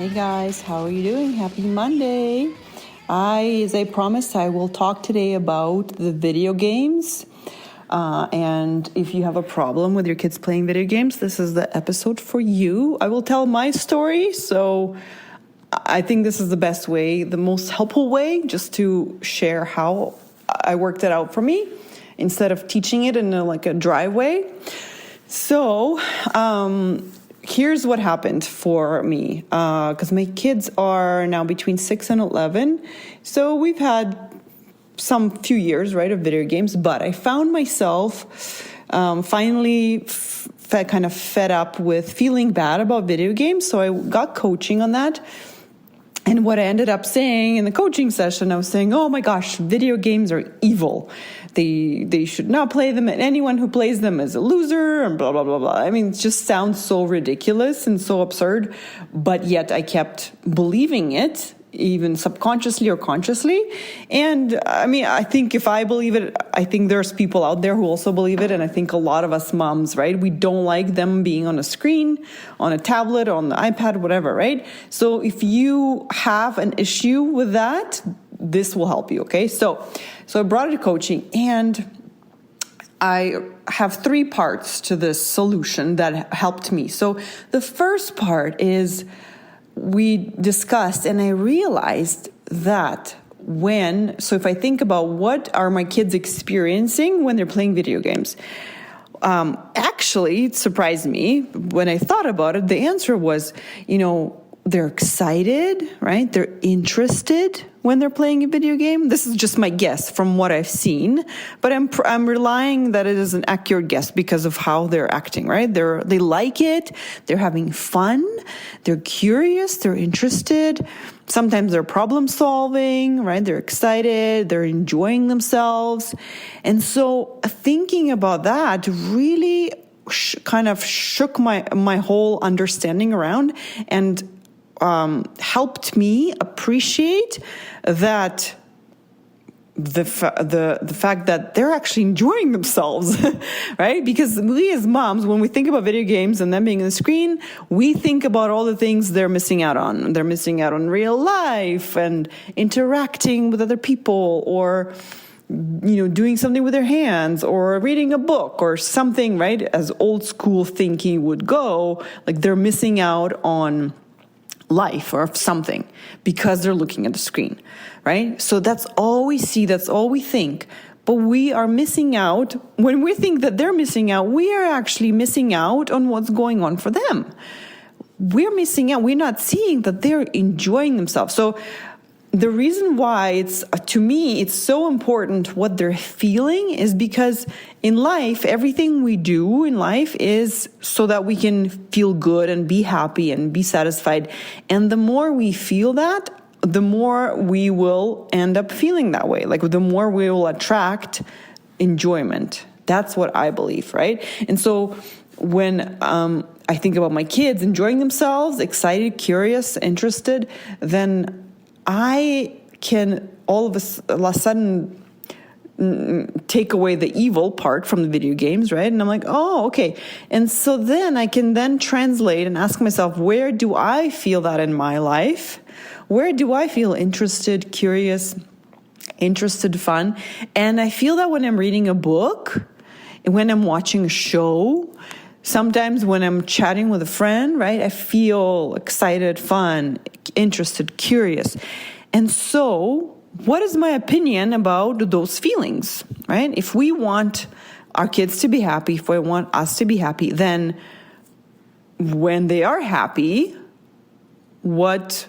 Hey guys, how are you doing? Happy Monday. As I promised, I will talk today about the video games. And if you have a problem with your kids playing video games, this is the episode for you. I will tell my story. So I think this is the best way, the most helpful way, just to share how I worked it out for me instead of teaching it in a dry way. So, here's what happened for me, because my kids are now between 6 and 11. So we've had some few years, right, of video games, but I found myself finally kind of fed up with feeling bad about video games. So I got coaching on that. And what I ended up saying in the coaching session, I was saying, oh my gosh, video games are evil. They should not play them, and anyone who plays them is a loser, and blah, blah, blah, blah. I mean, it just sounds so ridiculous and so absurd, but yet I kept believing it, even subconsciously or consciously. And I mean, I think if I believe it, I think there's people out there who also believe it. And I think a lot of us moms, right, we don't like them being on a screen, on a tablet, on the iPad, whatever, right? So if you have an issue with that, this will help you, okay? So I brought it to coaching, and I have 3 parts to this solution that helped me. So the first part is we discussed, and I realized that so if I think about what are my kids experiencing when they're playing video games, actually, it surprised me when I thought about it. The answer was, they're excited, right? They're interested when they're playing a video game. This is just my guess from what I've seen, but I'm relying that it is an accurate guess because of how they're acting, right? They like it. They're having fun. They're curious. They're interested. Sometimes they're problem solving, right? They're excited. They're enjoying themselves. And so thinking about that really kind of shook my whole understanding around, and helped me appreciate that the fact that they're actually enjoying themselves, right? Because we as moms, when we think about video games and them being on the screen, we think about all the things they're missing out on. They're missing out on real life and interacting with other people, or doing something with their hands, or reading a book or something, right? As old school thinking would go, like they're missing out on life or something because they're looking at the screen, right? So that's all we see, that's all we think. But we are missing out. When we think that they're missing out, we are actually missing out on what's going on for them. We're missing out. We're not seeing that they're enjoying themselves. So the reason why to me, it's so important what they're feeling is because in life, everything we do in life is so that we can feel good and be happy and be satisfied. And the more we feel that, the more we will end up feeling that way. Like the more we will attract enjoyment. That's what I believe, right? And so when I think about my kids enjoying themselves, excited, curious, interested, then I can all of a sudden take away the evil part from the video games, right? And I'm like, oh, okay. And so then I can translate and ask myself, where do I feel that in my life? Where do I feel interested, curious, interested, fun? And I feel that when I'm reading a book, when I'm watching a show, sometimes when I'm chatting with a friend, right, I feel excited, fun, interested, curious. And so what is my opinion about those feelings, right? If we want our kids to be happy, if we want us to be happy, then when they are happy, what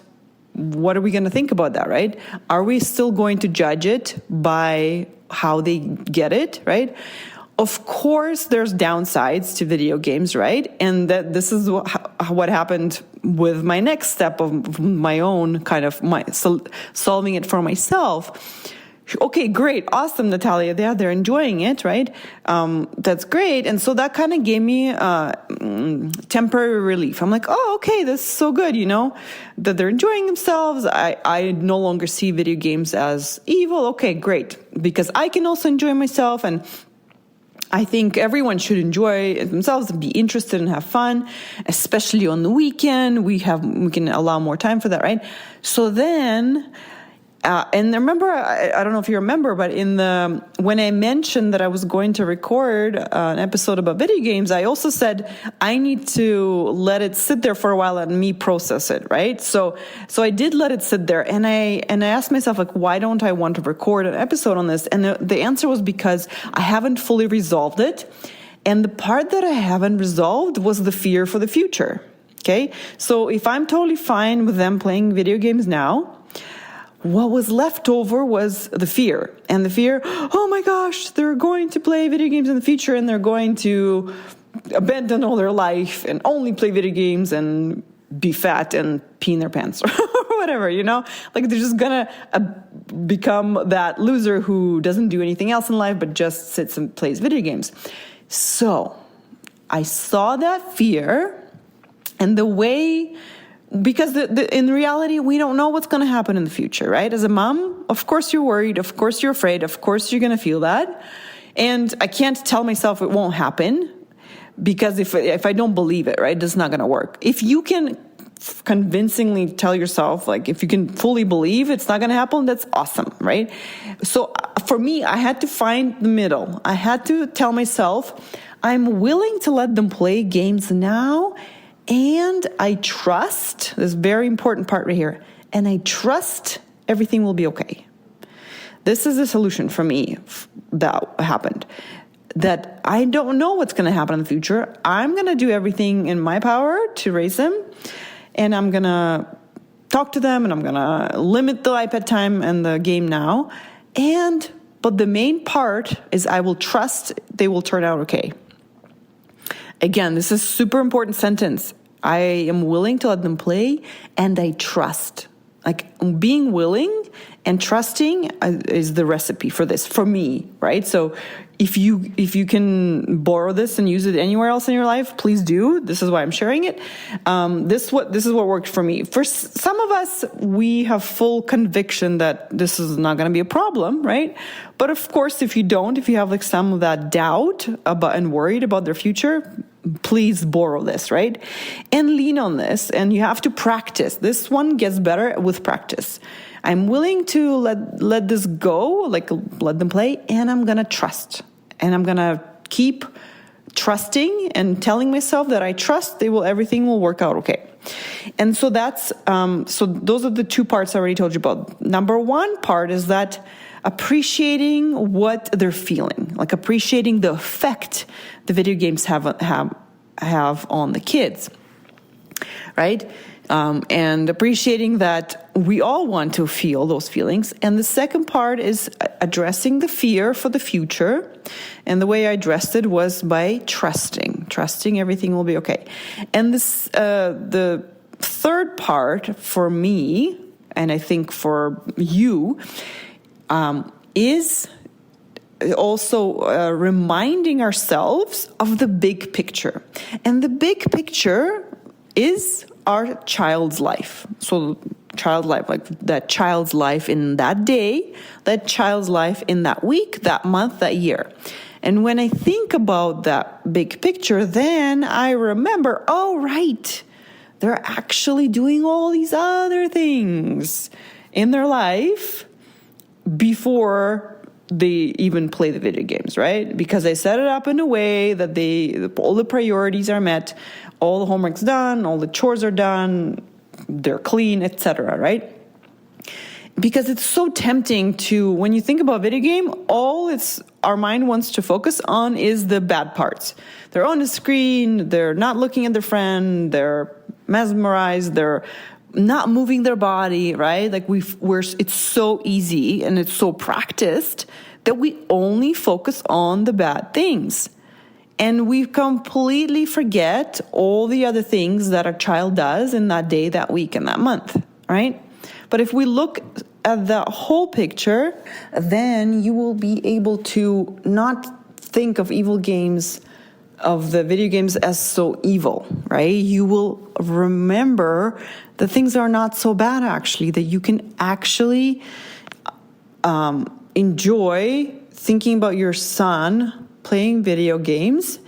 are we going to think about that, right? Are we still going to judge it by how they get it, right? Of course, there's downsides to video games, right? And that this is what happened with my next step of my own kind of solving it for myself. Okay, great, awesome, Natalia. Yeah, they're enjoying it, right? That's great. And so that kind of gave me temporary relief. I'm like, oh, okay, this is so good, that they're enjoying themselves. I no longer see video games as evil. Okay, great, because I can also enjoy myself, and I think everyone should enjoy it themselves and be interested and have fun, especially on the weekend. We can allow more time for that, right? So then, and remember, I don't know if you remember, but when I mentioned that I was going to record an episode about video games, I also said I need to let it sit there for a while and me process it, right? So I did let it sit there, and I asked myself, like, why don't I want to record an episode on this? And the answer was because I haven't fully resolved it, and the part that I haven't resolved was the fear for the future. Okay, so if I'm totally fine with them playing video games now, what was left over was the fear. And the fear, oh my gosh, they're going to play video games in the future and they're going to abandon all their life and only play video games and be fat and pee in their pants or whatever, Like they're just gonna become that loser who doesn't do anything else in life but just sits and plays video games. So I saw that fear, and the way... Because in reality, we don't know what's going to happen in the future, right? As a mom, of course you're worried. Of course you're afraid. Of course you're going to feel that. And I can't tell myself it won't happen, because if I don't believe it, right, it's not going to work. If you can convincingly tell yourself, like if you can fully believe it's not going to happen, that's awesome, right? So for me, I had to find the middle. I had to tell myself, I'm willing to let them play games now. And I trust, this very important part right here, and I trust everything will be okay. This is the solution for me that happened. That I don't know what's going to happen in the future. I'm going to do everything in my power to raise them. And I'm going to talk to them, and I'm going to limit the iPad time and the game now. But the main part is I will trust they will turn out okay. Again, this is a super important sentence. I am willing to let them play, and I trust. Like, being willing and trusting is the recipe for this, for me, right? So if you can borrow this and use it anywhere else in your life, please do. This is why I'm sharing it. This is what worked for me. For some of us, we have full conviction that this is not going to be a problem, right? But of course, if you have like some of that doubt about and worried about their future, please borrow this, right? And lean on this, and you have to practice. This one gets better with practice. I'm willing to let this go, like let them play, and I'm going to trust. And I'm going to keep trusting and telling myself that I trust everything will work out okay. And so so those are the two parts I already told you about. Number one part is that appreciating what they're feeling, like appreciating the effect the video games have on the kids, right? And appreciating that we all want to feel those feelings. And the second part is addressing the fear for the future. And the way I addressed it was by trusting everything will be okay. And this, the third part for me, and I think for you, is also reminding ourselves of the big picture. And the big picture is our child's life. So child life, like that child's life in that day, that child's life in that week, that month, that year. And when I think about that big picture, then I remember, oh, right, they're actually doing all these other things in their life before they even play the video games, right? Because I set it up in a way that all the priorities are met, all the homework's done, all the chores are done, they're clean, etc., right? Because it's so tempting to, when you think about video game, our mind wants to focus on is the bad parts. They're on the screen, they're not looking at their friend, they're mesmerized, they're not moving their body, right? Like it's so easy and it's so practiced that we only focus on the bad things. And we completely forget all the other things that a child does in that day, that week, and that month, right? But if we look at the whole picture, then you will be able to not think of the video games as so evil, right? You will remember that things are not so bad, actually, that you can actually enjoy thinking about your son playing video games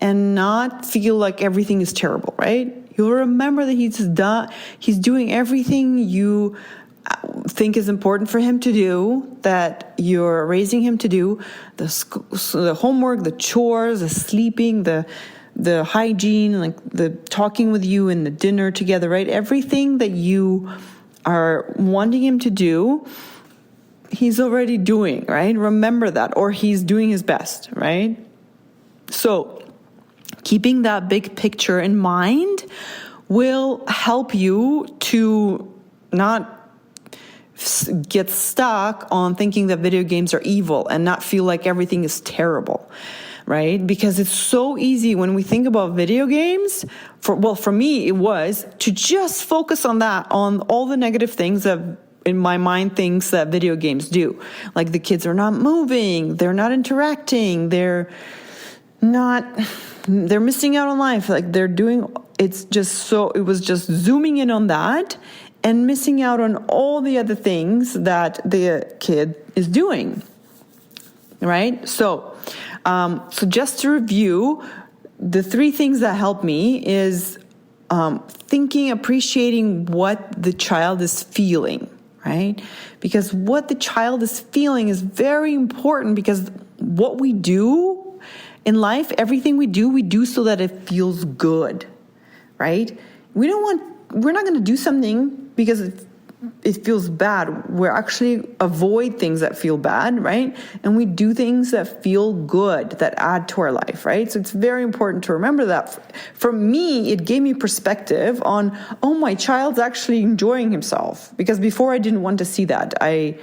and not feel like everything is terrible, right? You'll remember that he's doing everything you think is important for him to do, that you're raising him to do, the homework, the chores, the sleeping, the hygiene, like the talking with you and the dinner together, right? Everything that you are wanting him to do, he's already doing, right? Remember that, or he's doing his best, right? So keeping that big picture in mind will help you to not get stuck on thinking that video games are evil and not feel like everything is terrible, right? Because it's so easy when we think about video games, for me, it was to just focus on that, on all the negative things that in my mind things that video games do. Like the kids are not moving, they're not interacting, they're missing out on life. Like it was just zooming in on that and missing out on all the other things that the kid is doing, right? So just to review, the three things that help me is appreciating what the child is feeling, right? Because what the child is feeling is very important, because what we do in life, everything we do so that it feels good, right? We're not going to do something because it feels bad. We're actually avoid things that feel bad, right? And we do things that feel good, that add to our life, right? So it's very important to remember that. For me, it gave me perspective on, oh, my child's actually enjoying himself. Because before I didn't want to see that. I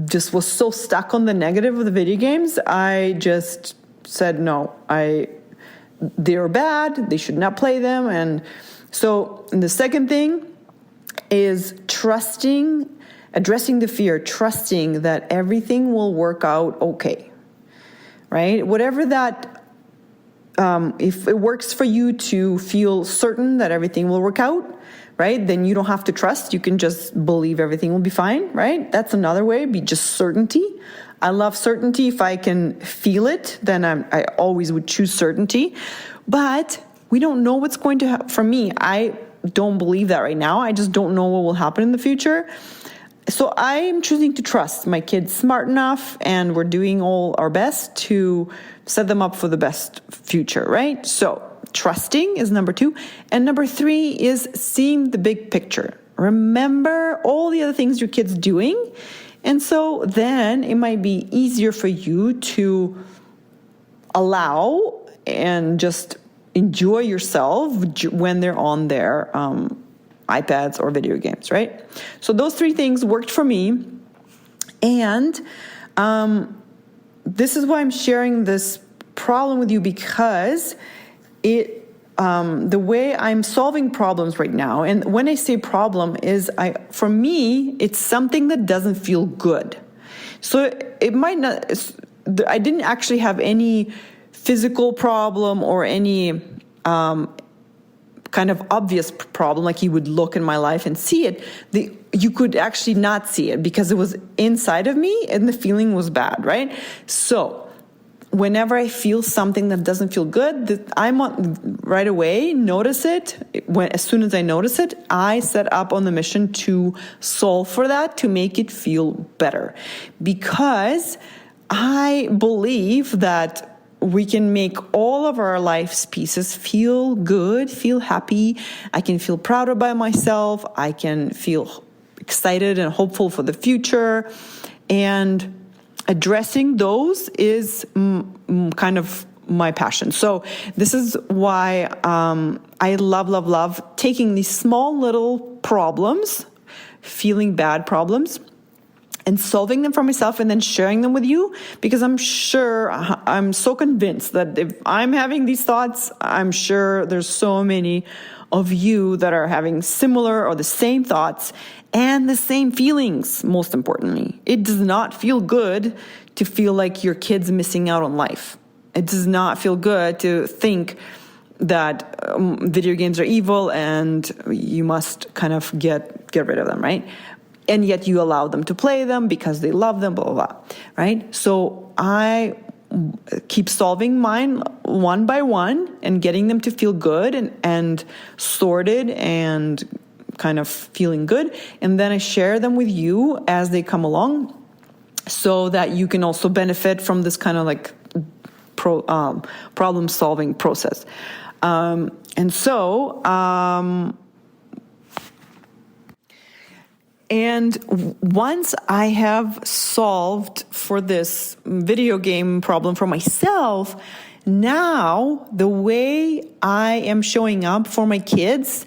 just was so stuck on the negative of the video games. I just said, no, they're bad. They should not play them. And so the second thing is addressing the fear, trusting that everything will work out okay, right? Whatever that, if it works for you to feel certain that everything will work out, right? Then you don't have to trust. You can just believe everything will be fine, right? That's another way, be just certainty. I love certainty. If I can feel it, then I always would choose certainty. But we don't know what's going to happen. For me, I don't believe that right now. I just don't know what will happen in the future. So I'm choosing to trust my kids smart enough, and we're doing all our best to set them up for the best future, right? So trusting is number 2. And number 3 is seeing the big picture. Remember all the other things your kid's doing. And so then it might be easier for you to allow and just enjoy yourself when they're on their iPads or video games, right? So those 3 things worked for me. And this is why I'm sharing this problem with you, because the way I'm solving problems right now, and when I say problem is, for me, it's something that doesn't feel good. So it might not, I didn't actually have any physical problem or any kind of obvious problem, like you would look in my life and see it. You could actually not see it because it was inside of me and the feeling was bad, right? So whenever I feel something that doesn't feel good, I'm on right away, notice it. As soon as I notice it, I set up on the mission to solve for that, to make it feel better. Because I believe that we can make all of our life's pieces feel good, feel happy. I can feel prouder about myself. I can feel excited and hopeful for the future. And addressing those is kind of my passion. So this is why I love taking these small little problems, feeling bad problems, and solving them for myself and then sharing them with you, because I'm so convinced that if I'm having these thoughts, I'm sure there's so many of you that are having similar or the same thoughts and the same feelings, most importantly. It does not feel good to feel like your kid's missing out on life. It does not feel good to think that video games are evil and you must kind of get rid of them, right? And yet you allow them to play them because they love them, blah, blah, blah, right? So I keep solving mine one by one and getting them to feel good and sorted and kind of feeling good. And then I share them with you as they come along so that you can also benefit from this kind of like problem solving process. And once I have solved for this video game problem for myself, now the way I am showing up for my kids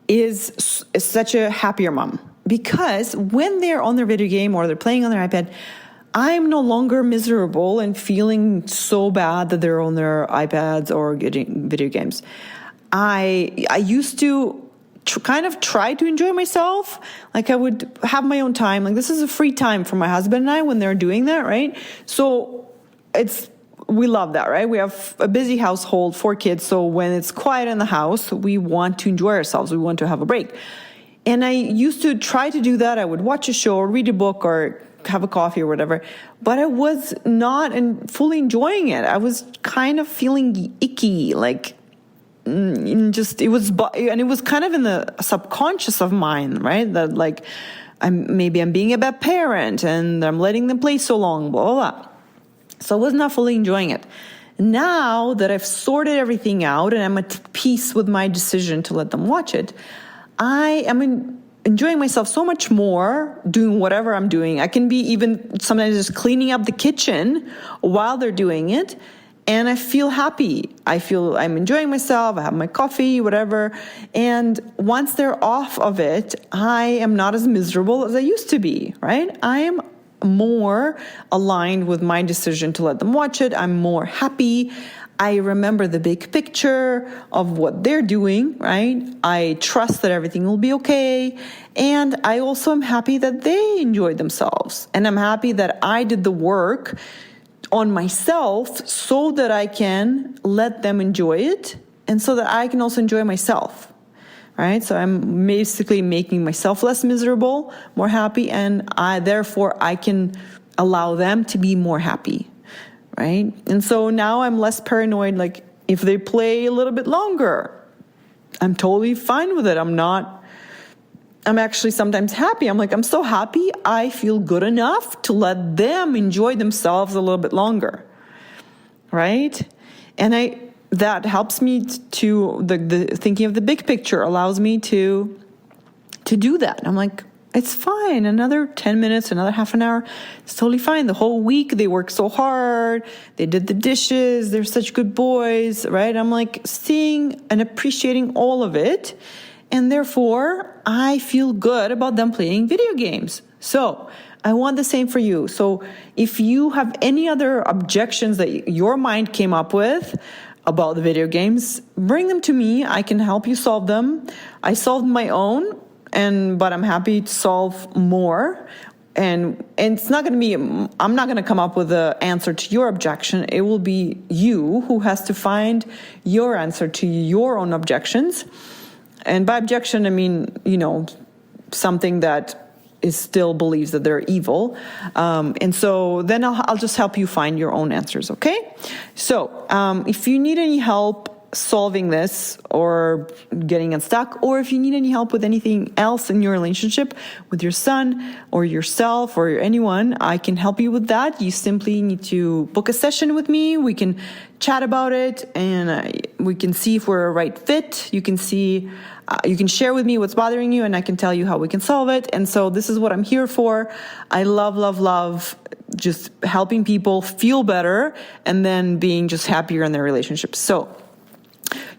is such a happier mom. Because when they're on their video game or they're playing on their iPad, I'm no longer miserable and feeling so bad that they're on their iPads or getting video games. I used to kind of try to enjoy myself. Like I would have my own time. Like this is a free time for my husband and I when they're doing that, right? So we love that, right? We have a busy household, 4 kids. So when it's quiet in the house, we want to enjoy ourselves. We want to have a break. And I used to try to do that. I would watch a show or read a book or have a coffee or whatever, but I was not fully enjoying it. I was kind of feeling icky, like it was kind of in the subconscious of mine, right? That like I'm being a bad parent and I'm letting them play so long, blah, blah, blah. So I was not fully enjoying it. Now that I've sorted everything out and I'm at peace with my decision to let them watch it, I am enjoying myself so much more doing whatever I'm doing. I can be even sometimes just cleaning up the kitchen while they're doing it. And I feel happy. I feel I'm enjoying myself. I have my coffee, whatever. And once they're off of it, I am not as miserable as I used to be, right? I am more aligned with my decision to let them watch it. I'm more happy. I remember the big picture of what they're doing, right? I trust that everything will be okay. And I also am happy that they enjoyed themselves. And I'm happy that I did the work on myself so that I can let them enjoy it and so that I can also enjoy myself, right? So I'm basically making myself less miserable, more happy, and therefore I can allow them to be more happy, right? And so now I'm less paranoid. Like if they play a little bit longer, I'm totally fine with it. I'm actually sometimes happy. I'm like, I'm so happy. I feel good enough to let them enjoy themselves a little bit longer, right? And that helps me to the thinking of the big picture allows me to do that. I'm like, it's fine. Another 10 minutes, another half an hour. It's totally fine. The whole week they worked so hard. They did the dishes. They're such good boys, right? I'm like seeing and appreciating all of it. And therefore, I feel good about them playing video games. So I want the same for you. So if you have any other objections that your mind came up with about the video games, bring them to me. I can help you solve them. I solved my own, but I'm happy to solve more. And it's not going to be, I'm not going to come up with an answer to your objection. It will be you who has to find your answer to your own objections. And by objection, I mean, something that still believes that they're evil. And so then I'll just help you find your own answers, okay? So if you need any help solving this or getting unstuck, or if you need any help with anything else in your relationship with your son or yourself or anyone, I can help you with that. You simply need to book a session with me. We can chat about it and we can see if we're a right fit. You can share with me what's bothering you and I can tell you how we can solve it. And so this is what I'm here for. I love just helping people feel better and then being just happier in their relationships. So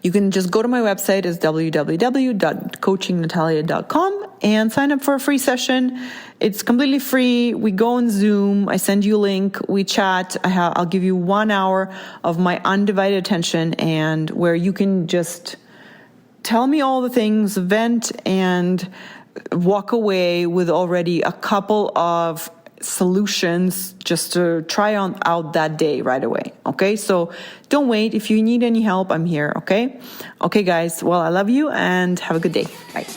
you can just go to my website, it's www.coachingnatalia.com, and sign up for a free session. It's completely free. We go on Zoom. I send you a link. We chat. I'll give you 1 hour of my undivided attention, and where you can just tell me all the things, vent, and walk away with already a couple of solutions just to try out that day right away. Okay, so don't wait. If you need any help, I'm here. Okay, guys. Well, I love you and have a good day. Bye.